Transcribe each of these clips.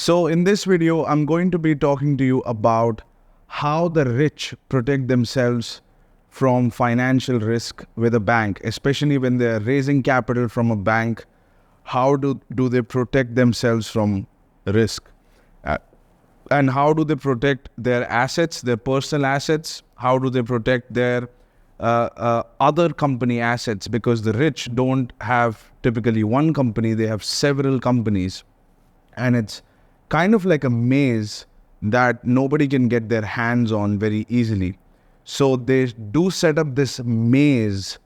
So in this video, I'm going to be talking to you about how the rich protect themselves from financial risk with a bank, especially when they're raising capital from a bank. How do they protect themselves from risk? Uh, and how do they protect their assets, their personal assets? How do they protect their other company assets? Because the rich don't have typically one company, they have several companies. And it's kind of like a maze that nobody can get their hands on very easily. So they do set up this maze,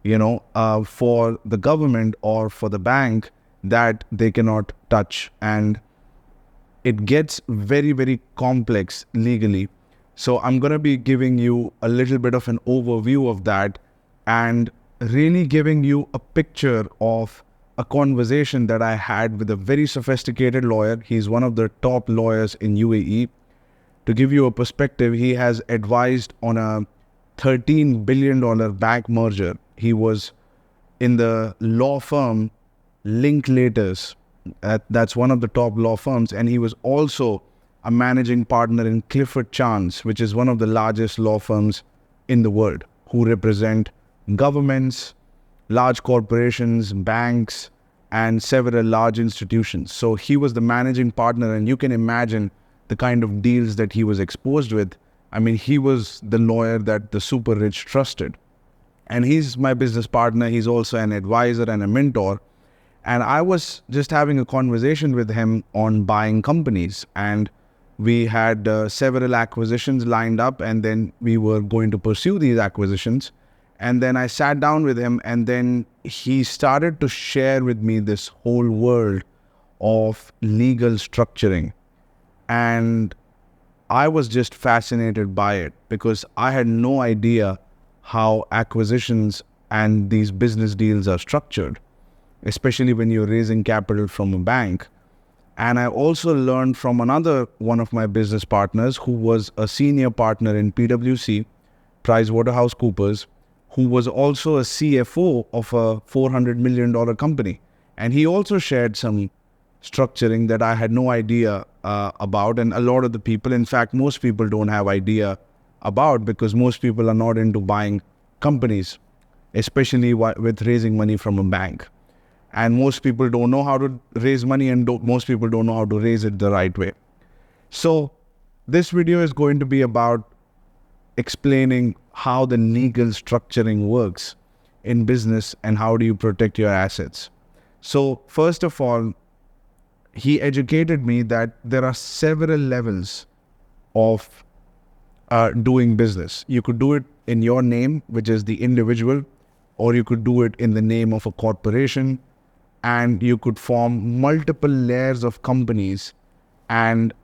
for the government or for the bank that they cannot touch. And it gets very, very complex legally. So I'm going to be giving you a little bit of an overview of that and really giving you a picture of a conversation that I had with a very sophisticated lawyer. He's one of the top lawyers in UAE. To give you a perspective, he has advised on a $13 billion bank merger. He was in the law firm Linklaters. That's one of the top law firms. And he was also a managing partner in Clifford Chance, which is one of the largest law firms in the world, who represent governments, large corporations, banks, and several large institutions. So he was the managing partner, and you can imagine the kind of deals that he was exposed with. I mean, he was the lawyer that the super rich trusted. And he's my business partner. He's also an advisor and a mentor. And I was just having a conversation with him on buying companies. And we had several acquisitions lined up, and then we were going to pursue these acquisitions. And then I sat down with him, and then he started to share with me this whole world of legal structuring. And I was just fascinated by it because I had no idea how acquisitions and these business deals are structured, especially when you're raising capital from a bank. And I also learned from another one of my business partners who was a senior partner in PwC, PricewaterhouseCoopers, who was also a CFO of a $400 million company. And he also shared some structuring that I had no idea about. And a lot of the people, in fact, most people don't have idea about, because most people are not into buying companies, especially with raising money from a bank. And most people don't know how to raise money, and most people don't know how to raise it the right way. So this video is going to be about explaining how the legal structuring works in business and how do you protect your assets. So first of all, he educated me that there are several levels of doing business. You could do it in your name, which is the individual, or you could do it in the name of a corporation, and you could form multiple layers of companies, and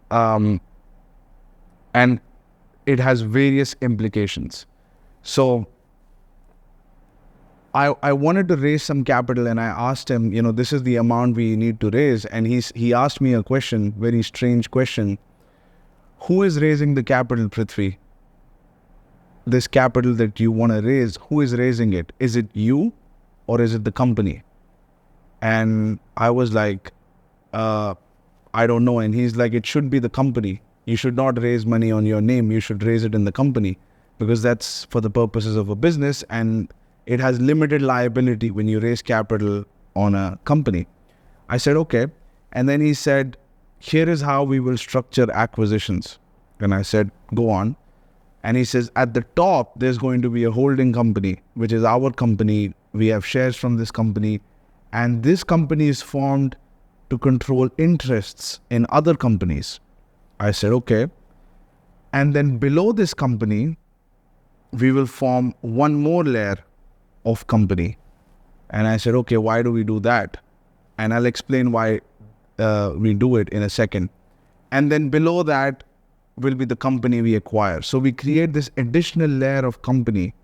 it has various implications. So I wanted to raise some capital, and I asked him, this is the amount we need to raise. And he asked me a question, very strange question. Who is raising the capital, Prithvi? This capital that you want to raise, who is raising it? Is it you or is it the company? And I was like, I don't know. And he's like, it should be the company. You should not raise money on your name. You should raise it in the company, because that's for the purposes of a business, and it has limited liability when you raise capital on a company. I said, okay. And then he said, here is how we will structure acquisitions. And I said, go on. And he says, at the top, there's going to be a holding company, which is our company. We have shares from this company. And this company is formed to control interests in other companies. I said, okay. And then below this company, we will form one more layer of company. And I said, okay, why do we do that? And I'll explain why we do it in a second. And then below that will be the company we acquire. So we create this additional layer of company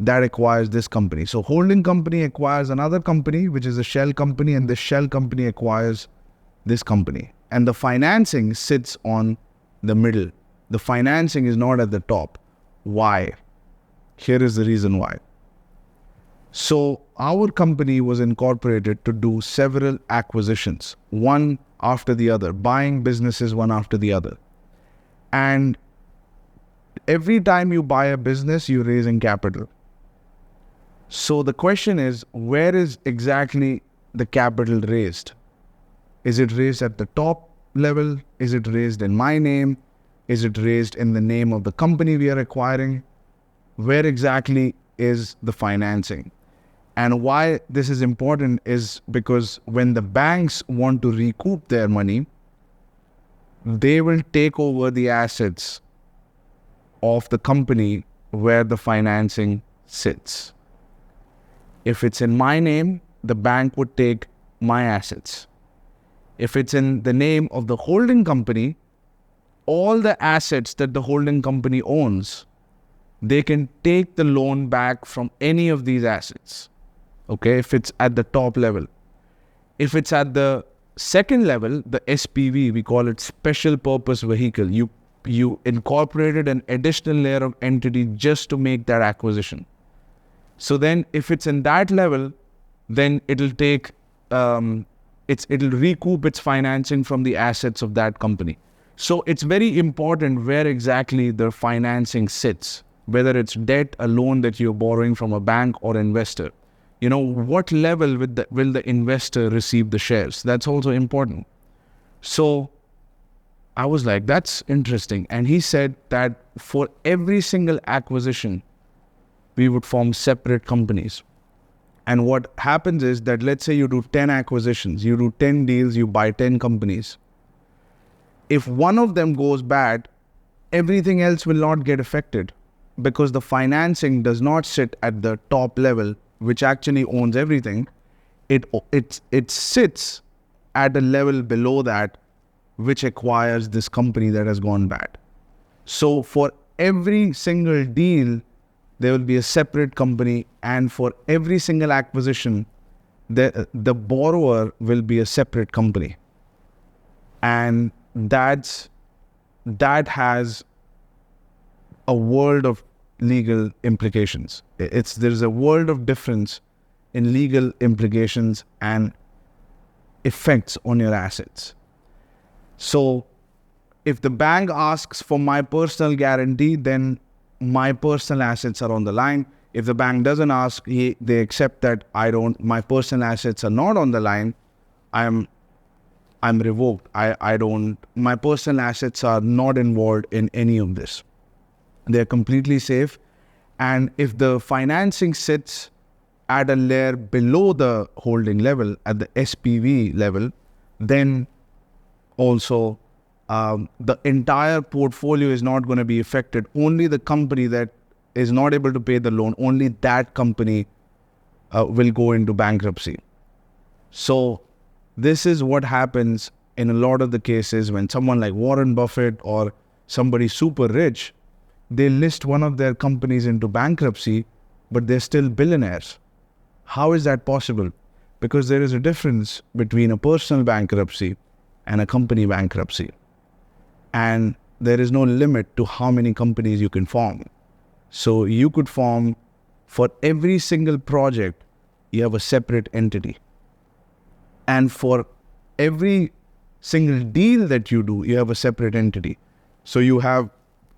that acquires this company. So holding company acquires another company, which is a shell company, and the shell company acquires this company. And the financing sits on the middle. The financing is not at the top. Why? Here is the reason why. So our company was incorporated to do several acquisitions, one after the other, buying businesses one after the other. And every time you buy a business, you're raising capital. So the question is, where is exactly the capital raised? Is it raised at the top level? Is it raised in my name? Is it raised in the name of the company we are acquiring? Where exactly is the financing? And why this is important is because when the banks want to recoup their money, they will take over the assets of the company where the financing sits. If it's in my name, the bank would take my assets. If it's in the name of the holding company, all the assets that the holding company owns, they can take the loan back from any of these assets. Okay, if it's at the top level. If it's at the second level, the SPV, we call it special purpose vehicle. You incorporated an additional layer of entity just to make that acquisition. So then if it's in that level, then it'll take, it'll recoup its financing from the assets of that company. So it's very important where exactly the financing sits, whether it's debt, a loan that you're borrowing from a bank or investor. What level will the investor receive the shares? That's also important. So I was like, that's interesting. And he said that for every single acquisition, we would form separate companies. And what happens is that, let's say you do 10 acquisitions, you do 10 deals, you buy 10 companies. If one of them goes bad, everything else will not get affected because the financing does not sit at the top level, which actually owns everything. It sits at a level below that, which acquires this company that has gone bad. So for every single deal, there will be a separate company, and for every single acquisition, the borrower will be a separate company. And that has a world of legal implications. There's a world of difference in legal implications and effects on your assets. So if the bank asks for my personal guarantee, then my personal assets are on the line. If the bank doesn't ask, they accept that my personal assets are not on the line, I'm revoked. My personal assets are not involved in any of this. They're completely safe. And if the financing sits at a layer below the holding level, at the SPV level, then also the entire portfolio is not going to be affected. Only the company that is not able to pay the loan, only that company will go into bankruptcy. So this is what happens in a lot of the cases when someone like Warren Buffett or somebody super rich, they list one of their companies into bankruptcy, but they're still billionaires. How is that possible? Because there is a difference between a personal bankruptcy and a company bankruptcy. And there is no limit to how many companies you can form. So you could form, for every single project, you have a separate entity. And for every single deal that you do, you have a separate entity. So you have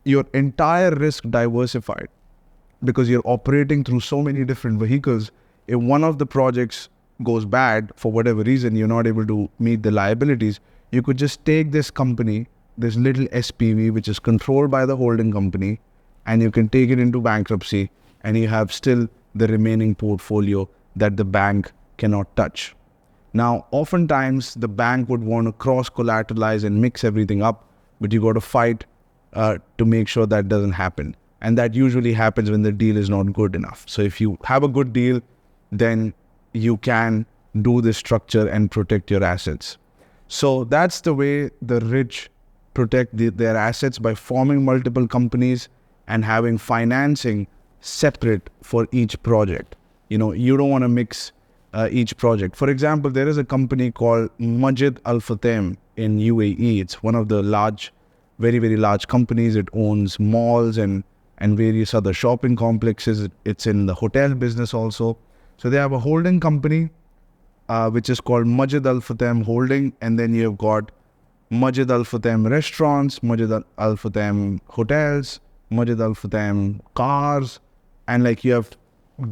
your entire risk diversified because you're operating through so many different vehicles. If one of the projects goes bad, for whatever reason, you're not able to meet the liabilities, you could just take this company, this little SPV, which is controlled by the holding company, and you can take it into bankruptcy, and you have still the remaining portfolio that the bank cannot touch. Now, oftentimes, the bank would want to cross-collateralize and mix everything up, but you got to fight to make sure that doesn't happen. And that usually happens when the deal is not good enough. So if you have a good deal, then you can do this structure and protect your assets. So that's the way the rich protect their assets, by forming multiple companies and having financing separate for each project. You don't want to mix each project. For example, there is a company called Majid Al Futtaim in UAE. It's one of the very, very large companies. It owns malls and various other shopping complexes. It's in the hotel business also. So they have a holding company, which is called Majid Al Futtaim Holding, and then you have got Majid Al Futtaim Restaurants, Majid Al Futtaim Hotels, Majid Al Futtaim Cars, and like you have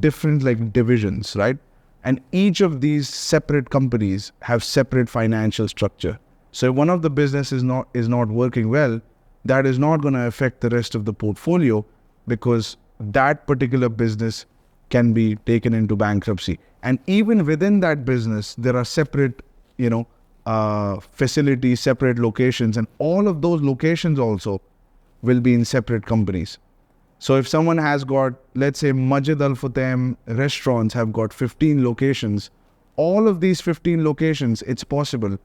different like divisions, right? And each of these separate companies have separate financial structure. So if one of the business is not working well, that is not going to affect the rest of the portfolio, because that particular business can be taken into bankruptcy. And even within that business, there are separate, facilities, separate locations, and all of those locations also will be in separate companies. So if someone has got, let's say Majid Al Futtaim Restaurants have got 15 locations, all of these 15 locations, it's possible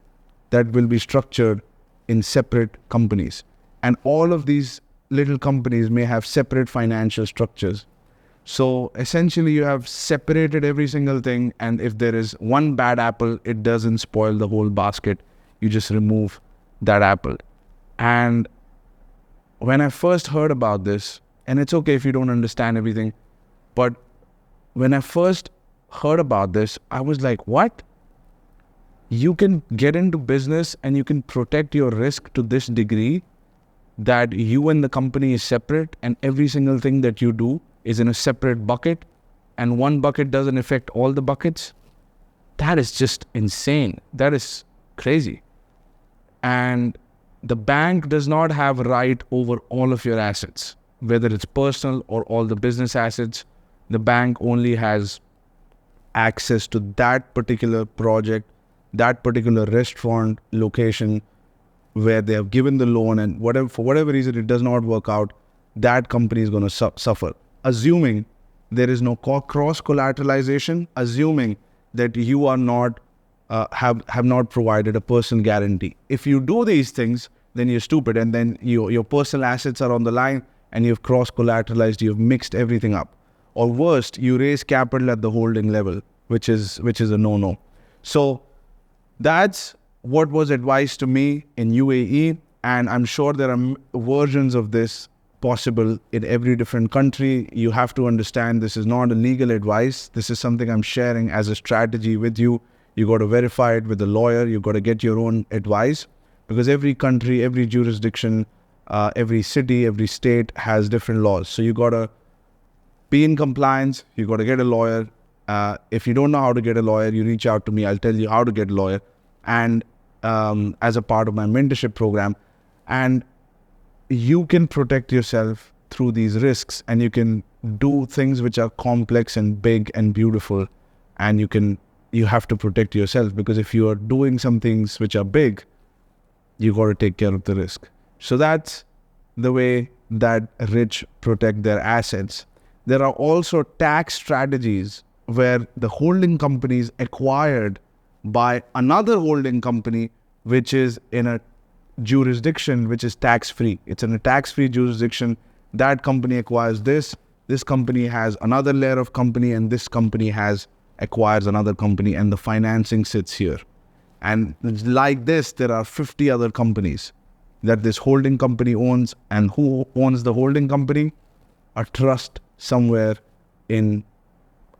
that will be structured in separate companies. And all of these little companies may have separate financial structures. So essentially you have separated every single thing, and if there is one bad apple, it doesn't spoil the whole basket. You just remove that apple. And when I first heard about this, and it's okay if you don't understand everything, but when I first heard about this, I was like, what? You can get into business and you can protect your risk to this degree that you and the company is separate, and every single thing that you do is in a separate bucket, and one bucket doesn't affect all the buckets? That is just insane. That is crazy. And the bank does not have right over all of your assets, whether it's personal or all the business assets. The bank only has access to that particular project, that particular restaurant location where they have given the loan, and for whatever reason it does not work out, that company is going to suffer. Assuming there is no cross collateralization, assuming that you are not have not provided a personal guarantee. If you do these things, then you're stupid, and then your personal assets are on the line, and you've cross collateralized, you've mixed everything up. Or worst, you raise capital at the holding level, which is a no-no. So that's what was advised to me in UAE, and I'm sure there are versions of this possible in every different country. You have to understand this is not a legal advice. This is something I'm sharing as a strategy with you. You got to verify it with a lawyer. You got to get your own advice, because every country, every jurisdiction, every city, every state has different laws. So you got to be in compliance. You got to get a lawyer. If you don't know how to get a lawyer, you reach out to me. I'll tell you how to get a lawyer, and as a part of my mentorship program. And you can protect yourself through these risks, and you can do things which are complex and big and beautiful, and you have to protect yourself, because if you are doing some things which are big, you got to take care of the risk. So that's the way that rich protect their assets. There are also tax strategies where the holding company is acquired by another holding company which is in a jurisdiction which is tax-free. It's in a tax-free jurisdiction. That company acquires this company has another layer of company, and this company acquires another company, and the financing sits here. And like this, there are 50 other companies that this holding company owns. And who owns the holding company? A trust somewhere in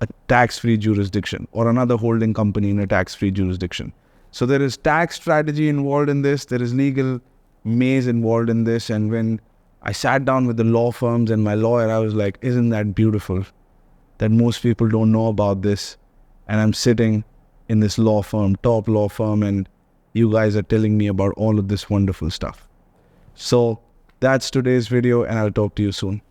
a tax-free jurisdiction, or another holding company in a tax-free jurisdiction. So there is tax strategy involved in this. There is legal maze involved in this. And when I sat down with the law firms and my lawyer, I was like, isn't that beautiful that most people don't know about this? And I'm sitting in this law firm, top law firm, and you guys are telling me about all of this wonderful stuff. So that's today's video, and I'll talk to you soon.